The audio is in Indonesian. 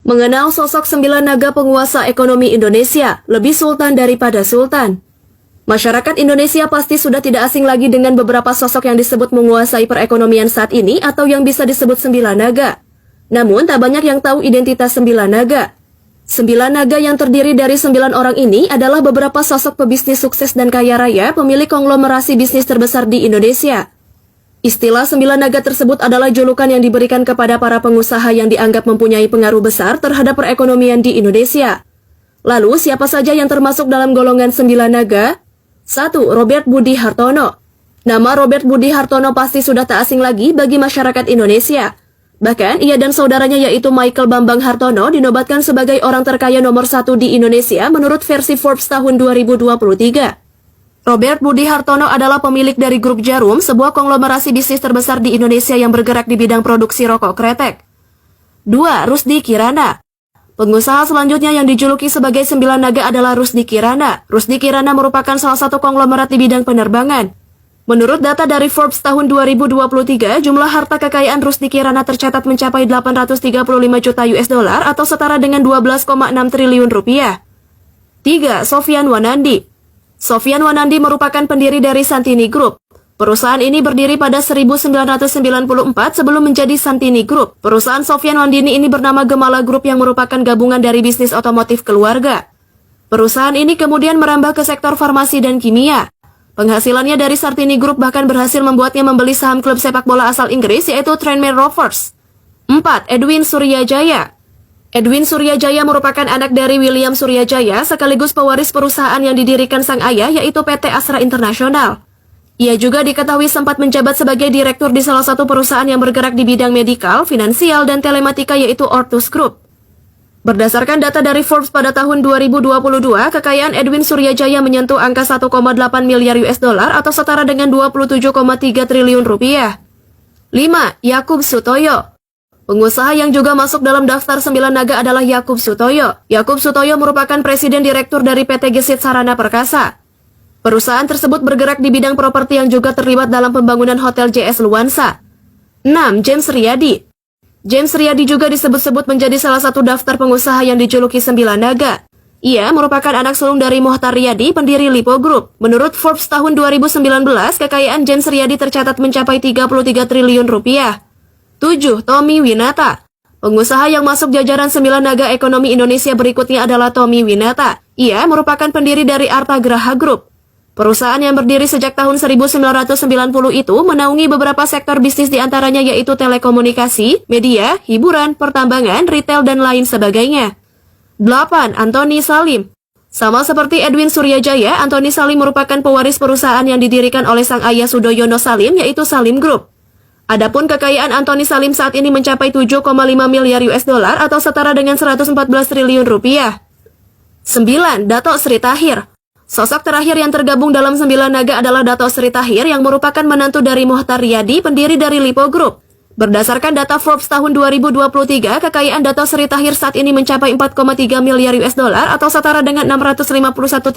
Mengenal sosok 9 naga penguasa ekonomi Indonesia, lebih sultan daripada sultan. Masyarakat Indonesia pasti sudah tidak asing lagi dengan beberapa sosok yang disebut menguasai perekonomian saat ini atau yang bisa disebut 9 naga. Namun tak banyak yang tahu identitas 9 naga. 9 naga yang terdiri dari 9 orang ini adalah beberapa sosok pebisnis sukses dan kaya raya pemilik konglomerasi bisnis terbesar di Indonesia. Istilah 9 naga tersebut adalah julukan yang diberikan kepada para pengusaha yang dianggap mempunyai pengaruh besar terhadap perekonomian di Indonesia. Lalu, siapa saja yang termasuk dalam golongan 9 naga? 1. Robert Budi Hartono. Nama Robert Budi Hartono pasti sudah tak asing lagi bagi masyarakat Indonesia. Bahkan, ia dan saudaranya yaitu Michael Bambang Hartono dinobatkan sebagai orang terkaya nomor 1 di Indonesia menurut versi Forbes tahun 2023. Robert Budi Hartono adalah pemilik dari Grup Jarum, sebuah konglomerasi bisnis terbesar di Indonesia yang bergerak di bidang produksi rokok kretek. 2. Rusdi Kirana. Pengusaha selanjutnya yang dijuluki sebagai 9 naga adalah Rusdi Kirana. Rusdi Kirana merupakan salah satu konglomerat di bidang penerbangan. Menurut data dari Forbes tahun 2023, jumlah harta kekayaan Rusdi Kirana tercatat mencapai 835 juta US dollar atau setara dengan 12,6 triliun rupiah. 3. Sofyan Wanandi. Sofyan Wanandi merupakan pendiri dari Santini Group. Perusahaan ini berdiri pada 1994 sebelum menjadi Santini Group. Perusahaan Sofyan Wanandi ini bernama Gemala Group yang merupakan gabungan dari bisnis otomotif keluarga. Perusahaan ini kemudian merambah ke sektor farmasi dan kimia. Penghasilannya dari Santini Group bahkan berhasil membuatnya membeli saham klub sepak bola asal Inggris yaitu Tranmere Rovers. 4. Edwin Suryajaya. Edwin Suryajaya merupakan anak dari William Suryajaya sekaligus pewaris perusahaan yang didirikan sang ayah yaitu PT Astra International. Ia juga diketahui sempat menjabat sebagai direktur di salah satu perusahaan yang bergerak di bidang medikal, finansial, dan telematika yaitu Ortus Group. Berdasarkan data dari Forbes pada tahun 2022, kekayaan Edwin Suryajaya menyentuh angka 1,8 miliar US dollar atau setara dengan 27,3 triliun rupiah. 5. Yakub Sutoyo. Pengusaha yang juga masuk dalam daftar 9 naga adalah Yakub Sutoyo. Yakub Sutoyo merupakan presiden direktur dari PT Gesit Sarana Perkasa. Perusahaan tersebut bergerak di bidang properti yang juga terlibat dalam pembangunan Hotel JS Luansa. 6. James Riyadi. James Riyadi juga disebut-sebut menjadi salah satu daftar pengusaha yang dijuluki 9 naga. Ia merupakan anak sulung dari Mohtar Riyadi, pendiri Lipo Group. Menurut Forbes tahun 2019, kekayaan James Riyadi tercatat mencapai 33 triliun rupiah. 7. Tommy Winata. Pengusaha yang masuk jajaran 9 naga ekonomi Indonesia berikutnya adalah Tommy Winata. Ia merupakan pendiri dari Arta Graha Group. Perusahaan yang berdiri sejak tahun 1990 itu menaungi beberapa sektor bisnis diantaranya yaitu telekomunikasi, media, hiburan, pertambangan, retail, dan lain sebagainya. 8. Antoni Salim. Sama seperti Edwin Suryajaya, Antoni Salim merupakan pewaris perusahaan yang didirikan oleh sang ayah Sudoyono Salim yaitu Salim Group. Adapun kekayaan Antoni Salim saat ini mencapai 7,5 miliar US dollar atau setara dengan 114 triliun rupiah. 9. Dato Sri Tahir. Sosok terakhir yang tergabung dalam 9 naga adalah Dato Sri Tahir yang merupakan menantu dari Mohtar Riyadi, pendiri dari Lipo Group. Berdasarkan data Forbes tahun 2023, kekayaan Dato Sri Tahir saat ini mencapai 4,3 miliar US dollar atau setara dengan 651 triliun